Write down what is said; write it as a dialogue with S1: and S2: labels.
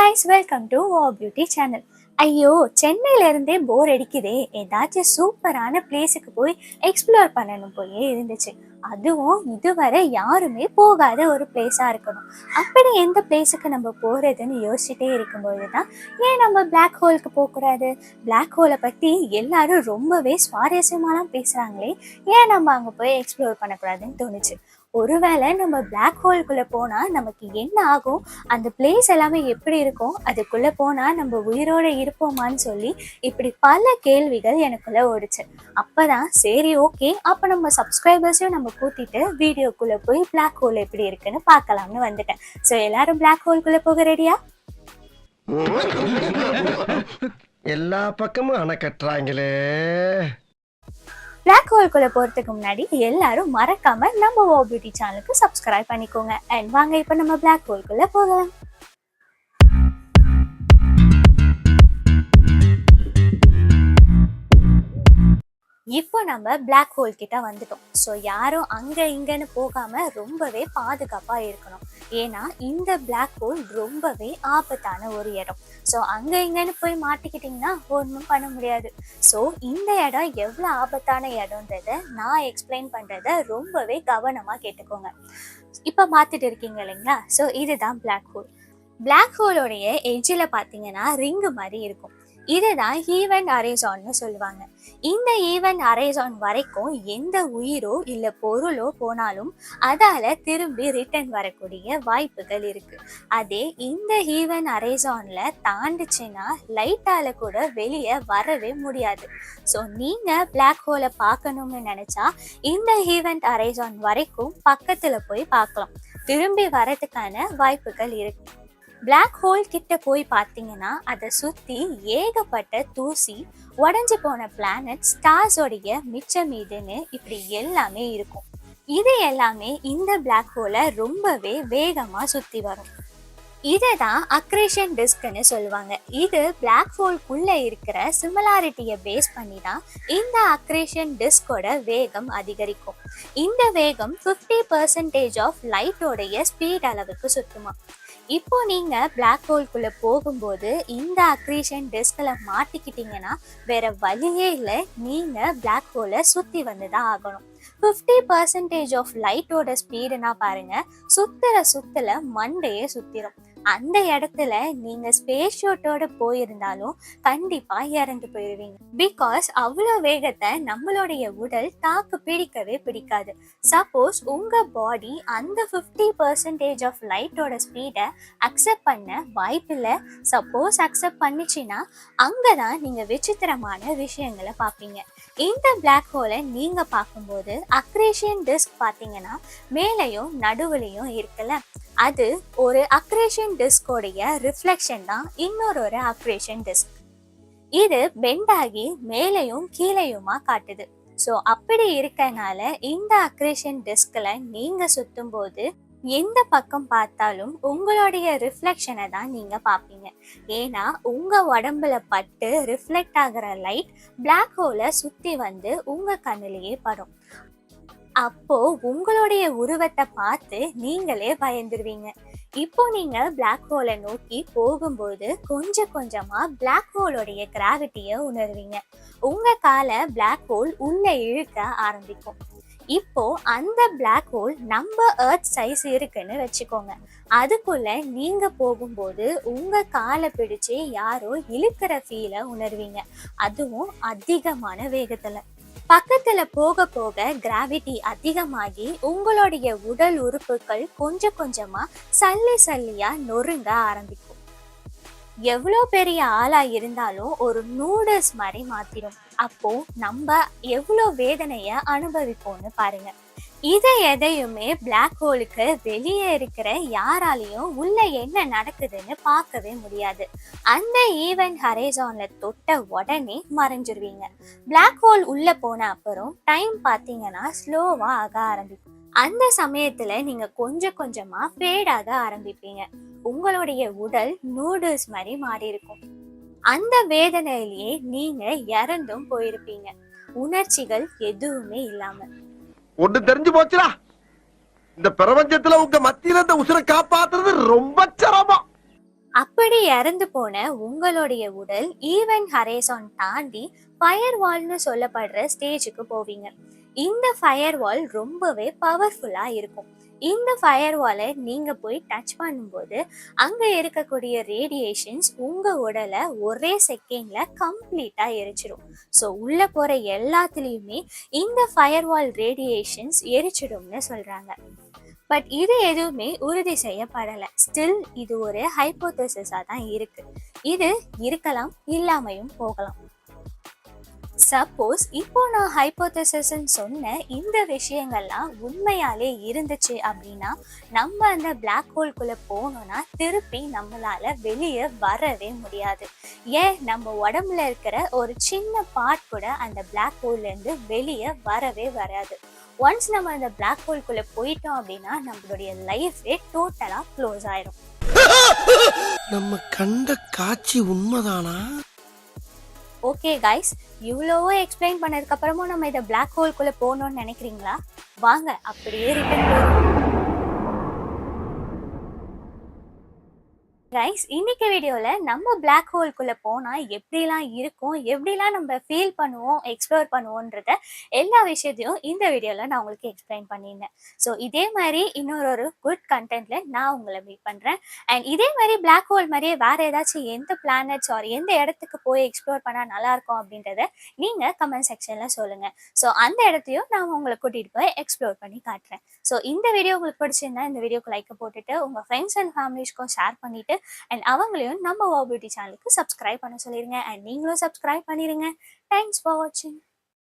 S1: guys, welcome to Wow Beauty channel. ஐயோ, சென்னையில இருந்தே போர் அடிக்குதே, ஏதாச்சும் சூப்பரான பிளேஸுக்கு போய் எக்ஸ்ப்ளோர் பண்ணணும் போயே இருந்துச்சு. அதுவும் இதுவரை யாருமே போகாத ஒரு பிளேஸா இருக்கணும். அப்படி எந்த பிளேஸுக்கு நம்ம போறதுன்னு யோசிச்சுட்டே இருக்கும்போது தான் ஏன் நம்ம பிளாக் ஹோலுக்கு போகக்கூடாது, பிளாக் ஹோலை பத்தி எல்லாரும் ரொம்பவே சுவாரஸ்யமாலாம் பேசுறாங்களே, ஏன் நம்ம அங்க போய் எக்ஸ்ப்ளோர் பண்ணக்கூடாதுன்னு தோணுச்சு. ஒருவேளை நம்ம பிளாக் ஹோல்குள்ள போனா நமக்கு என்ன ஆகும், அந்த பிளேஸ் எல்லாமே எப்படி இருக்கும், அதுக்குள்ள போனா நம்ம உயிரோட இருப்போமான்னு சொல்லி இப்படி பல கேள்விகள் எனக்குள்ள ஓடுச்சு. அப்பதான் சரி ஓகே, அப்ப நம்ம சப்ஸ்கிரைபர்ஸையும் நம்ம கூட்டிட்டு வீடியோக்குள்ள போய் பிளாக் ஹோல் எப்படி இருக்குன்னு பார்க்கலாம்னு வந்துட்டேன். ஸோ எல்லாரும் பிளாக் ஹோல்குள்ள போக ரெடியா?
S2: எல்லா பக்கமும் அணை கட்டுறாங்களே.
S1: பிளாக் ஹோல்குள்ள போறதுக்கு முன்னாடி எல்லாரும் மறக்காம நம்ம Wow Beauty சேனலுக்கு சப்ஸ்கிரைப் பண்ணிக்கோங்க. அண்ட் வாங்க இப்ப நம்ம பிளாக் ஹோல்குள்ள போகலாம். இப்போ நம்ம பிளாக் ஹோல் கிட்ட வந்துட்டோம். ஸோ யாரும் அங்க இங்கன்னு போகாம ரொம்பவே பாதுகாப்பா இருக்கணும். ஏன்னா இந்த பிளாக் ஹோல் ரொம்பவே ஆபத்தான ஒரு இடம். ஸோ அங்க இங்கன்னு போய் மாட்டிக்கிட்டீங்கன்னா ஒன்றும் பண்ண முடியாது. ஸோ இந்த இடம் எவ்வளோ ஆபத்தான இடம்ன்றத நான் எக்ஸ்பிளைன் பண்றத ரொம்பவே கவனமா கேட்டுக்கோங்க. இப்போ பார்த்துட்டு இருக்கீங்க இல்லைங்களா? ஸோ இதுதான் பிளாக் ஹோல். பிளாக் ஹோலோடைய எட்ஜில் பார்த்தீங்கன்னா ரிங்கு மாதிரி இருக்கும். இதுதான் ஈவென்ட் ஹரைசான்னு சொல்லுவாங்க. இந்த ஈவென்ட் ஹரைசான் வரைக்கும் எந்த உயிரோ இல்லை பொருளோ போனாலும் அதால திரும்பி ரிட்டர்ன் வரக்கூடிய வாய்ப்புகள் இருக்கு. அதே இந்த ஈவென்ட் ஹரைசான்ல தாண்டிச்சுன்னா லைட்டால கூட வெளியே வரவே முடியாது. ஸோ நீங்க பிளாக் ஹோலை பார்க்கணும்னு நினைச்சா இந்த ஈவென்ட் ஹரைசான் வரைக்கும் பக்கத்துல போய் பார்க்கலாம். திரும்பி வரதுக்கான வாய்ப்புகள் இருக்கு. பிளாக் ஹோல் கிட்ட போய் பார்த்தீங்கன்னா அதை சுற்றி ஏகப்பட்ட தூசி, உடஞ்சி போன பிளானட், ஸ்டார்ஸோடைய மிச்ச மீதுன்னு இப்படி எல்லாமே இருக்கும். இது எல்லாமே இந்த பிளாக் ஹோலை ரொம்பவே வேகமாக சுற்றி வரும். இதை தான் அக்ரேஷன் டிஸ்க்னு சொல்லுவாங்க. இது பிளாக் ஹோல்குள்ள இருக்கிற சிமிலாரிட்டியை பேஸ் பண்ணி தான் இந்த அக்ரேஷன் டிஸ்கோட வேகம் அதிகரிக்கும். இந்த வேகம் 50% ஆஃப் லைட்டோடைய ஸ்பீட் அளவுக்கு சுத்துமா. இப்போ நீங்க பிளாக் ஹோல்குள்ள போகும்போது இந்த அக்ரீஷன் டிஸ்க்ல மாட்டிக்கிட்டீங்கன்னா வேற வழியே இல்லை, நீங்க பிளாக் ஹோலை சுத்தி வந்துதான் ஆகணும். 50% ஆஃப் லைட்டோட ஸ்பீடுனா பாருங்க, சுத்தல மண்டையே சுத்திரும். அந்த இடத்துல நீங்க ஸ்பேஸ் ஷோட்டோட போயிருந்தாலும் கண்டிப்பா இறந்து போயிருவீங்க. பிகாஸ் அவ்வளோ வேகத்தை நம்மளுடைய உடல் தாக்கு பிடிக்கவே பிடிக்காது. சப்போஸ் உங்க பாடி அந்த 50% ஆஃப் லைட்டோட ஸ்பீடை அக்செப்ட் பண்ண வாய்ப்பில்லை. சப்போஸ் அக்செப்ட் பண்ணிச்சுன்னா அங்கதான் நீங்க விசித்திரமான விஷயங்களை பார்ப்பீங்க. இந்த பிளாக் ஹோலை நீங்க பார்க்கும்போது அக்ரேஷன் டிஸ்க் பார்த்தீங்கன்னா மேலையும் நடுவுலையும் இருக்குல்ல, அது ஒரு அக்ரேஷன் டிஸ்கோடைய ரிஃப்ளெக்ஷன் தான் இன்னொரு அக்ரேஷன் டிஸ்க். இது பெண்ட் ஆகி மேலையும் கீழையுமா காட்டுது. ஸோ அப்படி இருக்கனால இந்த அக்ரேஷன் டிஸ்கில் நீங்க சுத்தும் போது எந்த பக்கம் பார்த்தாலும் உங்களுடைய ரிஃப்ளெக்ஷனை தான் நீங்க பார்ப்பீங்க. ஏன்னா உங்க உடம்புல பட்டு ரிஃப்ளெக்ட் ஆகிற லைட் பிளாக் ஹோலை சுத்தி வந்து உங்க கண்ணிலேயே படும். அப்போ உங்களுடைய உருவத்தை பார்த்து நீங்களே பயந்துருவீங்க. இப்போ நீங்க பிளாக் ஹோலை நோக்கி போகும்போது கொஞ்சம் கொஞ்சமா பிளாக் ஹோலோடைய கிராவிட்டியை உணர்வீங்க. உங்க காலை பிளாக் ஹோல் உள்ள இழுக்க ஆரம்பிக்கும். இப்போ அந்த பிளாக் ஹோல் நம்ம எர்த் சைஸ் இருக்குன்னு வச்சுக்கோங்க. அதுக்குள்ள நீங்க போகும்போது உங்க காலை பிடிச்சு யாரோ இழுக்கிற ஃபீலை உணர்வீங்க. அதுவும் அதிகமான வேகத்துல. பக்கத்துல போக போக கிராவிட்டி அதிகமாகி உங்களுடைய உடல் உறுப்புகள் கொஞ்சம் கொஞ்சமா சல்லியா நொறுங்க ஆரம்பிக்கும். எவ்வளோ பெரிய ஆளா இருந்தாலும் ஒரு நூடுல்ஸ் மாதிரி மாத்திடும். அப்போ நம்ம எவ்வளோ வேதனைய அனுபவிப்போம்னு பாருங்க. இதை எதையுமே பிளாக் ஹோலுக்கு வெளியே இருக்கிற யாராலையும் உள்ள என்ன நடக்குதுன்னு பார்க்கவே முடியாது. அந்த ஈவென்ட் ஹரைசான்ல தொட்ட உடனே மறைஞ்சிருவீங்க. பிளாக் ஹோல் உள்ள போன அப்புறம் டைம் பார்த்தீங்கன்னா ஸ்லோவா ஆக ஆரம்பிக்கும். அந்த சமயத்துல நீங்க கொஞ்சம் கொஞ்சமா ஃபேட் ஆக ஆரம்பிப்பீங்க. உங்களுடைய உடல் நூடுல்ஸ் மாதிரி மாறி இருக்கும். அந்த வேதனையிலேயே நீங்க இறந்தும் போயிருப்பீங்க, உணர்ச்சிகள் எதுவுமே இல்லாம.
S2: ஒண்ணு தெரிஞ்சு போச்சுடா, இந்த பிரபஞ்சத்துல உங்க மத்தியில இந்த உசுரை காப்பாத்துறது ரொம்ப சிரமம்.
S1: அப்படி இறந்து போன உங்களுடைய உடல் ஈவென்ட் ஹரைசான் தாண்டி ஃபயர் வால்னு சொல்லப்படுற ஸ்டேஜுக்கு போவீங்க. இந்த ஃபயர் வால் ரொம்பவே பவர்ஃபுல்லா இருக்கும். இந்த ஃபயர் வாலை நீங்க போய் டச் பண்ணும்போது அங்க இருக்கக்கூடிய ரேடியேஷன்ஸ் உங்க உடலை ஒரே செகண்ட்ல கம்ப்ளீட்டா எரிச்சிடும். ஸோ உள்ள போற எல்லாத்துலேயுமே இந்த ஃபயர் வால் ரேடியேஷன்ஸ் எரிச்சிடும்னு சொல்றாங்க. பட் இது எதுவுமே உறுதி செய்யப்படலை. ஸ்டில் இது ஒரு ஹைப்போதசிஸாக தான் இருக்கு. இது இருக்கலாம், இல்லாமையும் போகலாம். சப்போஸ் இப்போ நான் ஹைப்போதசிஸ்ன்னு சொன்ன இந்த விஷயங்கள்லாம் உண்மையாலே இருந்துச்சு அப்படின்னா நம்ம அந்த பிளாக் ஹோல்குள்ளே போனோம்னா திருப்பி நம்மளால வெளியே வரவே முடியாது. ஏன், நம்ம உடம்புல இருக்கிற ஒரு சின்ன பார்ட் கூட அந்த பிளாக் ஹோல்லேருந்து வெளியே வரவே வராது. ஒன்ஸ் நம்ம அந்த பிளாக் ஹோல்குள்ளே போயிட்டோம் அப்படின்னா நம்மளுடைய லைஃபே டோட்டலாக க்ளோஸ் ஆயிடும்.
S3: நம்ம கண்ட காட்சி உண்மைதானா?
S1: ஓகே கைஸ், இவ்வளவோ எக்ஸ்பிளைன் பண்ணதுக்கு அப்புறமும் நம்ம இதை பிளாக் ஹோல்குள்ளே போகணும்னு நினைக்கிறீங்களா? வாங்க அப்படியே ரிட்டர்ன் போகிறோம். கைஸ், இன்னைக்கு வீடியோவில் நம்ம பிளாக் ஹோல்குள்ளே போனால் எப்படிலாம் இருக்கும், எப்படிலாம் நம்ம ஃபீல் பண்ணுவோம், எக்ஸ்ப்ளோர் பண்ணுவோன்றத எல்லா விஷயத்தையும் இந்த வீடியோவில் நான் உங்களுக்கு எக்ஸ்பிளைன் பண்ணியிருந்தேன். ஸோ இதே மாதிரி இன்னொரு குட் கண்டென்ட்டில் நான் உங்களை மீட் பண்ணுறேன். அண்ட் இதே மாதிரி பிளாக் ஹோல் மாதிரியே வேறு ஏதாச்சும் எந்த பிளானட்ஸ் ஆர் எந்த இடத்துக்கு போய் எக்ஸ்ப்ளோர் பண்ணால் நல்லாயிருக்கும் அப்படின்றத நீங்கள் கமெண்ட் செக்ஷனில் சொல்லுங்கள். ஸோ அந்த இடத்தையும் நான் உங்களை கூட்டிகிட்டு போய் எக்ஸ்ப்ளோர் பண்ணி காட்டுறேன். ஸோ இந்த வீடியோ உங்களுக்கு பிடிச்சிருந்தா இந்த வீடியோக்கு லைக் போட்டுட்டு உங்கள் ஃப்ரெண்ட்ஸ் அண்ட் ஃபேமிலிஸ்க்கும் ஷேர் பண்ணிவிட்டு அண்ட் அவங்களையும் நம்ம வாவ் பியூட்டி சேனலுக்கு சப்ஸ்கிரைப் பண்ண சொல்லிடுங்க. அண்ட் நீங்களும் சப்ஸ்கிரைப் பண்ணிடுங்க. தேங்க்ஸ் ஃபார் வாட்சிங்.